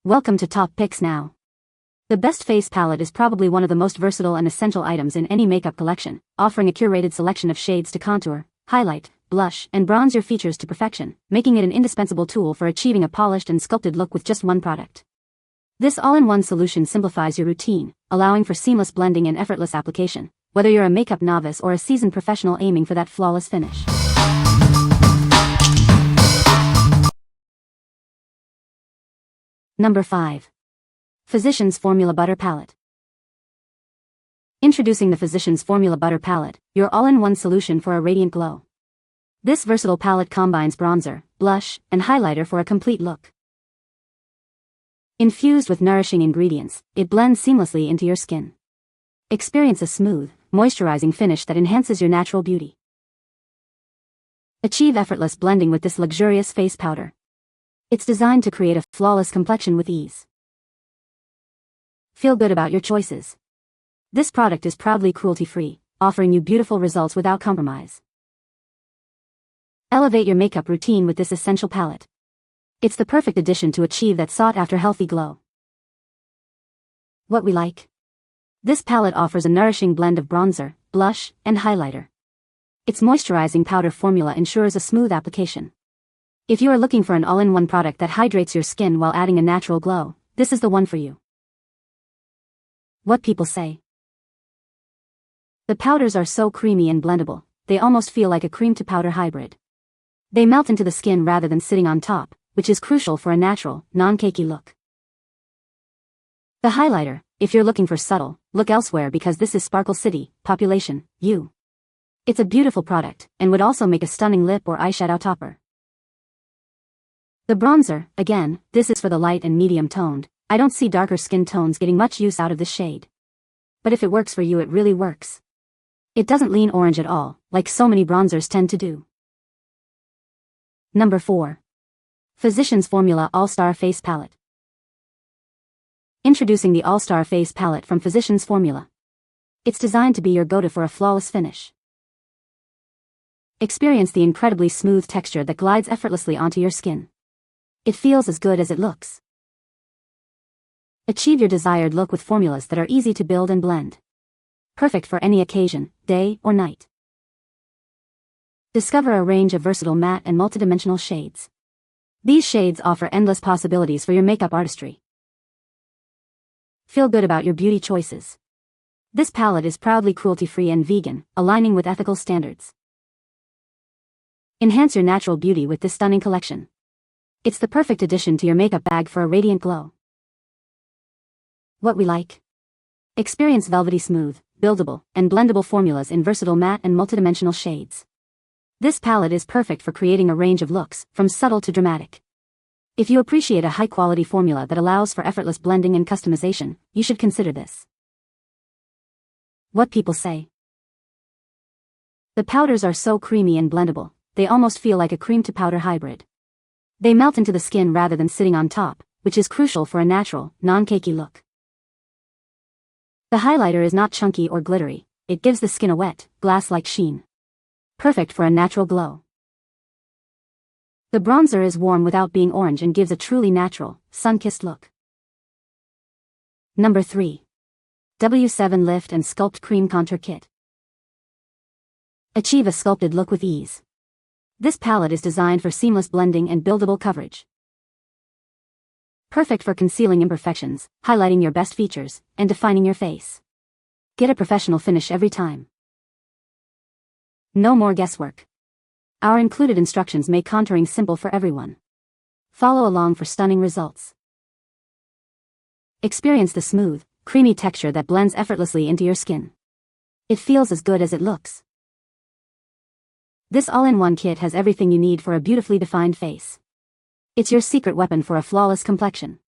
Welcome to Top Picks Now. The best face palette is probably one of the most versatile and essential items in any makeup collection, offering a curated selection of shades to contour, highlight, blush, and bronze your features to perfection, making it an indispensable tool for achieving a polished and sculpted look with just one product. This all-in-one solution simplifies your routine, allowing for seamless blending and effortless application, whether you're a makeup novice or a seasoned professional aiming for that flawless finish. Number 5. Physicians Formula Butter Palette. Introducing the Physicians Formula Butter Palette, your all-in-one solution for a radiant glow. This versatile palette combines bronzer, blush, and highlighter for a complete look. Infused with nourishing ingredients, it blends seamlessly into your skin. Experience a smooth, moisturizing finish that enhances your natural beauty. Achieve effortless blending with this luxurious face powder. It's designed to create a flawless complexion with ease. Feel good about your choices. This product is proudly cruelty-free, offering you beautiful results without compromise. Elevate your makeup routine with this essential palette. It's the perfect addition to achieve that sought-after healthy glow. What we like. This palette offers a nourishing blend of bronzer, blush, and highlighter. Its moisturizing powder formula ensures a smooth application. If you are looking for an all-in-one product that hydrates your skin while adding a natural glow, this is the one for you. What people say. The powders are so creamy and blendable, they almost feel like a cream-to-powder hybrid. They melt into the skin rather than sitting on top, which is crucial for a natural, non-cakey look. The highlighter, if you're looking for subtle, look elsewhere because this is Sparkle City, population, you. It's a beautiful product, and would also make a stunning lip or eyeshadow topper. The bronzer, again, this is for the light and medium toned. I don't see darker skin tones getting much use out of this shade. But if it works for you, it really works. It doesn't lean orange at all, like so many bronzers tend to do. Number 4. Physicians Formula All-Star Face Palette. Introducing the All-Star Face Palette from Physicians Formula. It's designed to be your go-to for a flawless finish. Experience the incredibly smooth texture that glides effortlessly onto your skin. It feels as good as it looks. Achieve your desired look with formulas that are easy to build and blend. Perfect for any occasion, day or night. Discover a range of versatile matte and multidimensional shades. These shades offer endless possibilities for your makeup artistry. Feel good about your beauty choices. This palette is proudly cruelty-free and vegan, aligning with ethical standards. Enhance your natural beauty with this stunning collection. It's the perfect addition to your makeup bag for a radiant glow. What we like. Experience velvety smooth, buildable, and blendable formulas in versatile matte and multidimensional shades. This palette is perfect for creating a range of looks, from subtle to dramatic. If you appreciate a high-quality formula that allows for effortless blending and customization, you should consider this. What people say. The powders are so creamy and blendable, they almost feel like a cream-to-powder hybrid. They melt into the skin rather than sitting on top, which is crucial for a natural, non-cakey look. The highlighter is not chunky or glittery, it gives the skin a wet, glass-like sheen. Perfect for a natural glow. The bronzer is warm without being orange and gives a truly natural, sun-kissed look. Number 3. W7 Lift and Sculpt Cream Contour Kit. Achieve a sculpted look with ease. This palette is designed for seamless blending and buildable coverage. Perfect for concealing imperfections, highlighting your best features, and defining your face. Get a professional finish every time. No more guesswork. Our included instructions make contouring simple for everyone. Follow along for stunning results. Experience the smooth, creamy texture that blends effortlessly into your skin. It feels as good as it looks. This all-in-one kit has everything you need for a beautifully defined face. It's your secret weapon for a flawless complexion.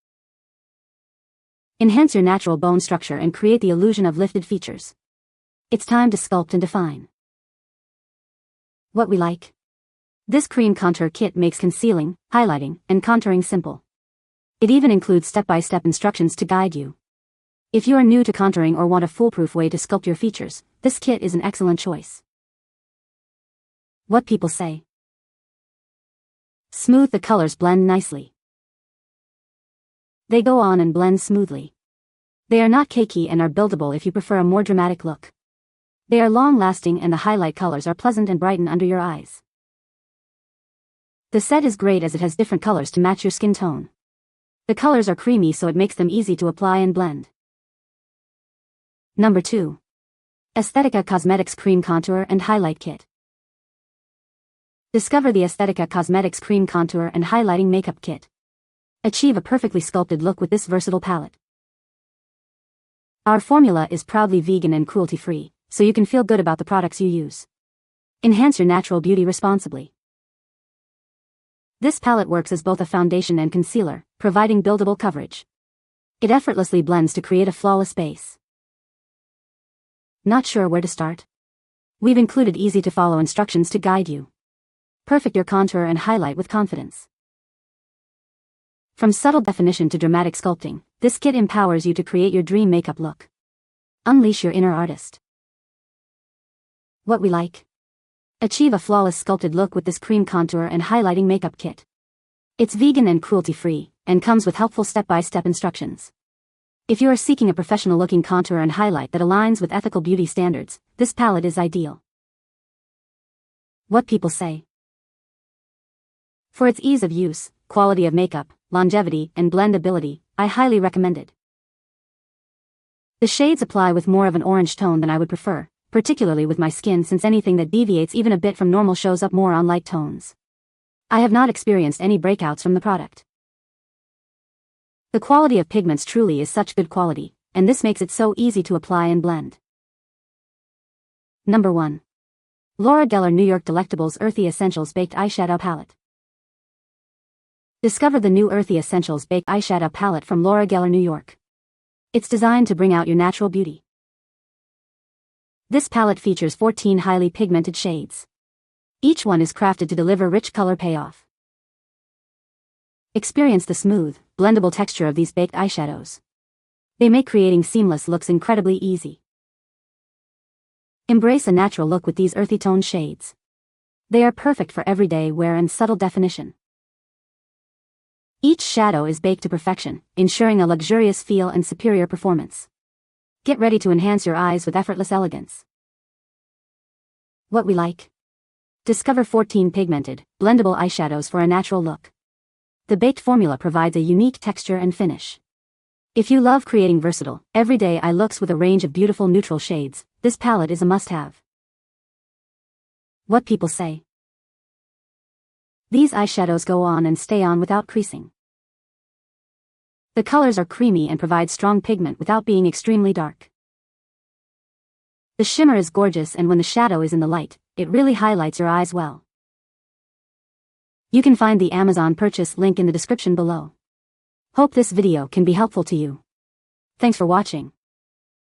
Enhance your natural bone structure and create the illusion of lifted features. It's time to sculpt and define. What we like. This cream contour kit makes concealing, highlighting, and contouring simple. It even includes step-by-step instructions to guide you. If you are new to contouring or want a foolproof way to sculpt your features, this kit is an excellent choice. What people say. Smooth, the colors blend nicely. They go on and blend smoothly. They are not cakey and are buildable if you prefer a more dramatic look. They are long-lasting and the highlight colors are pleasant and brighten under your eyes. The set is great as it has different colors to match your skin tone. The colors are creamy so it makes them easy to apply and blend. Number 2. Aesthetica Cosmetics Cream Contour and Highlight Kit. Discover the Aesthetica Cosmetics Cream Contour and Highlighting Makeup Kit. Achieve a perfectly sculpted look with this versatile palette. Our formula is proudly vegan and cruelty-free, so you can feel good about the products you use. Enhance your natural beauty responsibly. This palette works as both a foundation and concealer, providing buildable coverage. It effortlessly blends to create a flawless base. Not sure where to start? We've included easy-to-follow instructions to guide you. Perfect your contour and highlight with confidence. From subtle definition to dramatic sculpting, this kit empowers you to create your dream makeup look. Unleash your inner artist. What we like? Achieve a flawless sculpted look with this cream contour and highlighting makeup kit. It's vegan and cruelty-free, and comes with helpful step-by-step instructions. If you are seeking a professional-looking contour and highlight that aligns with ethical beauty standards, this palette is ideal. What people say. For its ease of use, quality of makeup, longevity, and blendability, I highly recommend it. The shades apply with more of an orange tone than I would prefer, particularly with my skin since anything that deviates even a bit from normal shows up more on light tones. I have not experienced any breakouts from the product. The quality of pigments truly is such good quality, and this makes it so easy to apply and blend. Number 1. Laura Geller New York Delectables Earthy Essentials Baked Eyeshadow Palette. Discover the new Earthy Essentials Baked Eyeshadow Palette from Laura Geller New York. It's designed to bring out your natural beauty. This palette features 14 highly pigmented shades. Each one is crafted to deliver rich color payoff. Experience the smooth, blendable texture of these baked eyeshadows. They make creating seamless looks incredibly easy. Embrace a natural look with these earthy toned shades. They are perfect for everyday wear and subtle definition. Each shadow is baked to perfection, ensuring a luxurious feel and superior performance. Get ready to enhance your eyes with effortless elegance. What we like? Discover 14 pigmented, blendable eyeshadows for a natural look. The baked formula provides a unique texture and finish. If you love creating versatile, everyday eye looks with a range of beautiful neutral shades, this palette is a must-have. What people say. These eyeshadows go on and stay on without creasing. The colors are creamy and provide strong pigment without being extremely dark. The shimmer is gorgeous and when the shadow is in the light, it really highlights your eyes well. You can find the Amazon purchase link in the description below. Hope this video can be helpful to you. Thanks for watching.